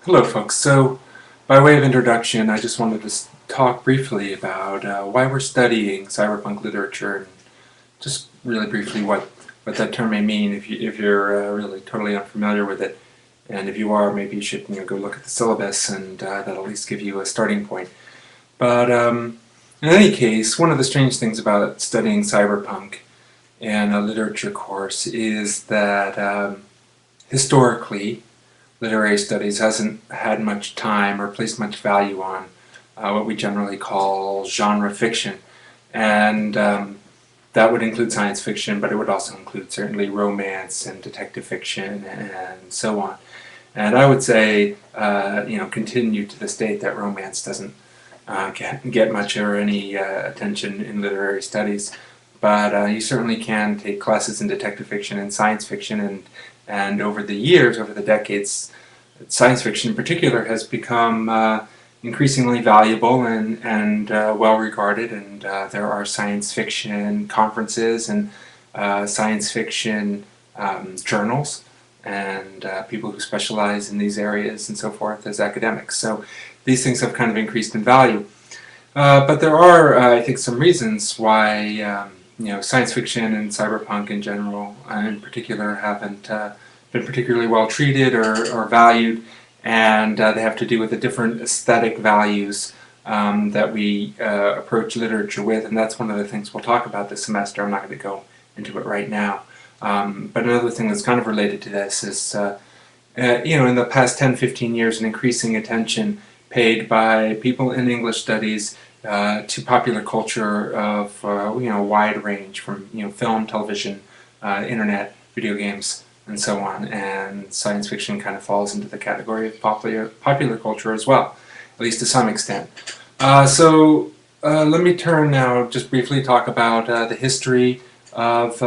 Hello folks, so by way of introduction I just wanted to talk briefly about why we're studying cyberpunk literature and just really briefly what that term may mean if you're really totally unfamiliar with it, and if you are, maybe you should go look at the syllabus and that'll at least give you a starting point. But in any case, one of the strange things about studying cyberpunk in a literature course is that historically literary studies hasn't had much time or placed much value on what we generally call genre fiction. And that would include science fiction, but it would also include certainly romance and detective fiction and so on. And I would say, continue to this date that romance doesn't get much or any attention in literary studies. But you certainly can take classes in detective fiction and science fiction, and over the years, over the decades, science fiction in particular has become increasingly valuable and well regarded, and there are science fiction conferences and science fiction journals and people who specialize in these areas and so forth as academics. So these things have kind of increased in value. But there are, I think, some reasons why science fiction and cyberpunk in general, in particular, haven't been particularly well treated or valued, and they have to do with the different aesthetic values that we approach literature with, and that's one of the things we'll talk about this semester. I'm not going to go into it right now. But another thing that's kind of related to this is, in the past 10-15 years, an increasing attention paid by people in English studies to popular culture of a wide range, from film, television, internet, video games, and so on. And science fiction kind of falls into the category of popular culture as well, at least to some extent. So let me turn now, just briefly talk about the history of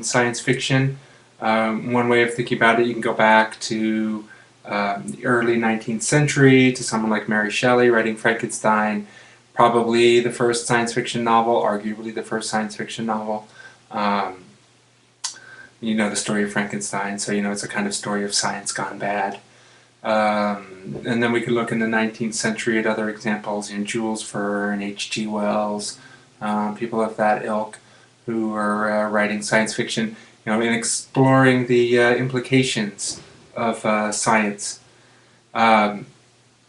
science fiction. One way of thinking about it, you can go back to the early 19th century to someone like Mary Shelley writing Frankenstein, probably the first science fiction novel, arguably the first science fiction novel. You know the story of Frankenstein, so it's a kind of story of science gone bad. And then we could look in the 19th century at other examples, Jules Verne, H.G. Wells, people of that ilk who are writing science fiction, in exploring the implications of science.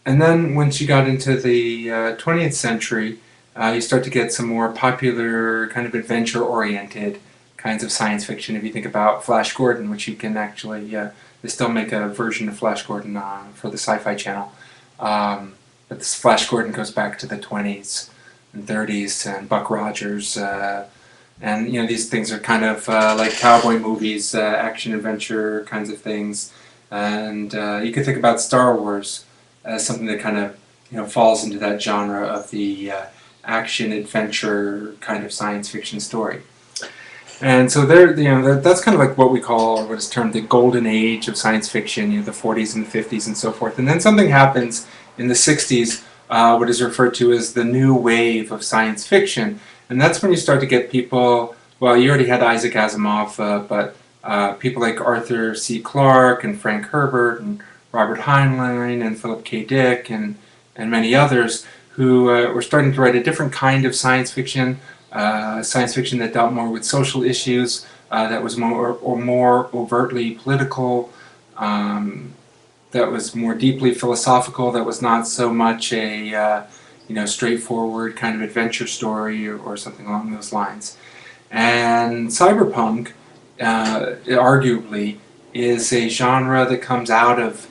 And then once you got into the 20th century, you start to get some more popular, kind of adventure-oriented kinds of science fiction. If you think about Flash Gordon, which you can actually, they still make a version of Flash Gordon for the Sci-Fi Channel. But this Flash Gordon goes back to the 20s and 30s, and Buck Rogers. And these things are kind of like cowboy movies, action-adventure kinds of things. And you could think about Star Wars as something that kind of falls into that genre of the action-adventure kind of science fiction story. And so that's kind of like what we call, or what is termed, the golden age of science fiction, the 40s and the 50s and so forth. And then something happens in the 60s, what is referred to as the new wave of science fiction. And that's when you start to get people, well, you already had Isaac Asimov, but people like Arthur C. Clarke and Frank Herbert and Robert Heinlein and Philip K. Dick and many others who were starting to write a different kind of science fiction that dealt more with social issues, that was more overtly political, that was more deeply philosophical, that was not so much a straightforward kind of adventure story or something along those lines. And cyberpunk, arguably, is a genre that comes out of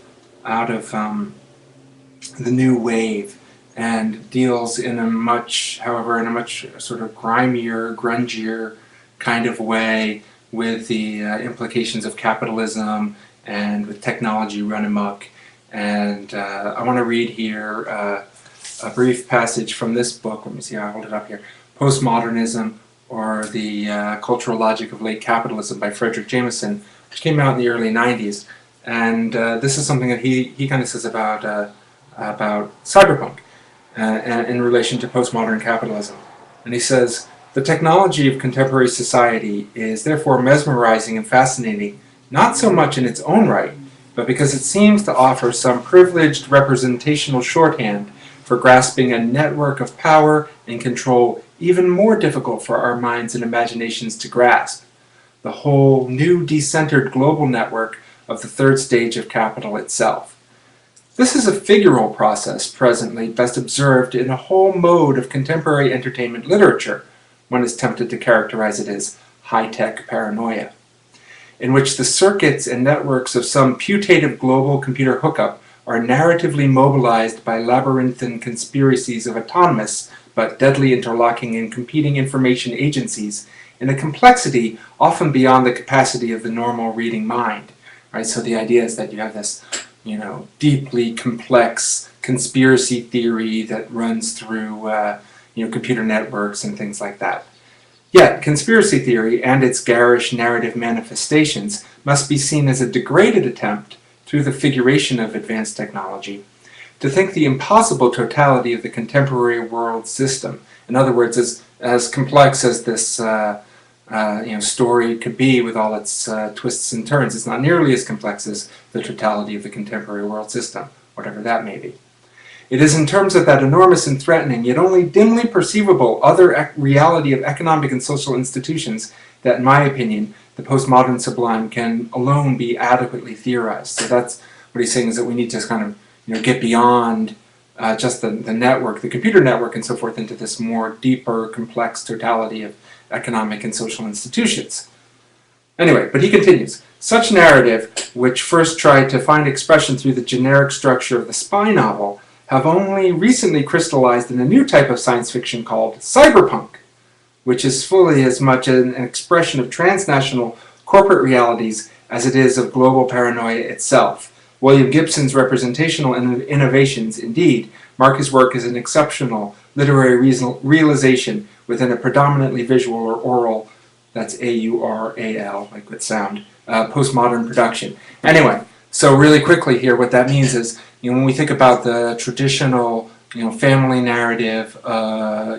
the new wave, and deals in a much sort of grimier, grungier kind of way with the implications of capitalism and with technology run amok. And I want to read here a brief passage from this book. Let me see, I'll hold it up here. Postmodernism, or the Cultural Logic of Late Capitalism by Frederick Jameson, which came out in the early 90s. And this is something that he kind of says about cyberpunk in relation to postmodern capitalism. And he says, "The technology of contemporary society is therefore mesmerizing and fascinating, not so much in its own right, but because it seems to offer some privileged representational shorthand for grasping a network of power and control even more difficult for our minds and imaginations to grasp, the whole new decentered global network of the third stage of capital itself. This is a figural process presently best observed in a whole mode of contemporary entertainment literature. One is tempted to characterize it as high-tech paranoia, in which the circuits and networks of some putative global computer hookup are narratively mobilized by labyrinthine conspiracies of autonomous but deadly interlocking and competing information agencies in a complexity often beyond the capacity of the normal reading mind. Right? So the idea is that you have this, deeply complex conspiracy theory that runs through, computer networks and things like that. Yet, conspiracy theory and its garish narrative manifestations must be seen as a degraded attempt, through the figuration of advanced technology, to think the impossible totality of the contemporary world system. In other words, as complex as this story could be with all its twists and turns, it's not nearly as complex as the totality of the contemporary world system, whatever that may be. It is in terms of that enormous and threatening, yet only dimly perceivable, other reality of economic and social institutions that, in my opinion, the postmodern sublime can alone be adequately theorized. So that's what he's saying, is that we need to kind of get beyond just the network, the computer network and so forth, into this more deeper, complex totality of economic and social institutions. Anyway, but he continues. Such narrative, which first tried to find expression through the generic structure of the spy novel, have only recently crystallized in a new type of science fiction called cyberpunk, which is fully as much an expression of transnational corporate realities as it is of global paranoia itself. William Gibson's representational innovations, indeed, mark his work as an exceptional literary realization within a predominantly visual or oral, that's A-U-R-A-L, like with sound, postmodern production. Anyway, so really quickly here, what that means is, when we think about the traditional, family narrative,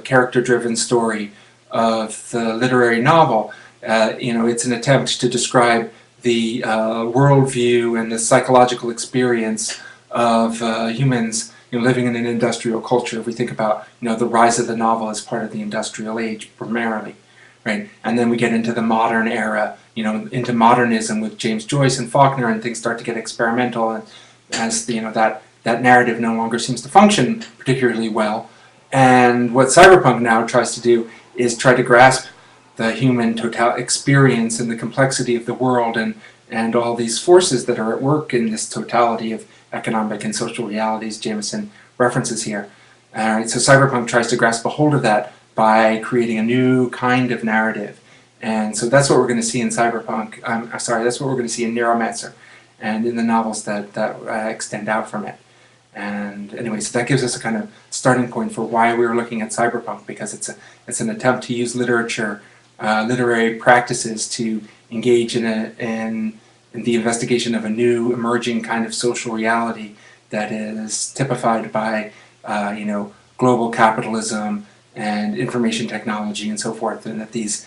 character-driven story of the literary novel, it's an attempt to describe the worldview and the psychological experience of humans, living in an industrial culture. If we think about, the rise of the novel as part of the industrial age primarily, right? And then we get into the modern era, into modernism with James Joyce and Faulkner, and things start to get experimental, and as that narrative no longer seems to function particularly well. And what cyberpunk now tries to do is try to grasp the human total experience and the complexity of the world and all these forces that are at work in this totality of economic and social realities Jameson references here. So cyberpunk tries to grasp a hold of that by creating a new kind of narrative. And so that's what we're going to see in cyberpunk. That's what we're going to see in Neuromancer and in the novels that extend out from it. And anyway, so that gives us a kind of starting point for why we were looking at cyberpunk, because it's an attempt to use literature, literary practices to engage in the investigation of a new emerging kind of social reality that is typified by global capitalism and information technology and so forth, and that these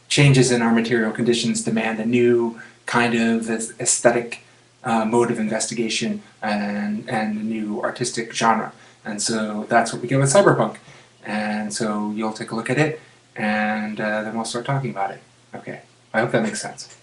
changes in our material conditions demand a new kind of aesthetic mode of investigation and a new artistic genre. And so that's what we get with cyberpunk. And so you'll take a look at it, and then we'll start talking about it. Okay, I hope that makes sense.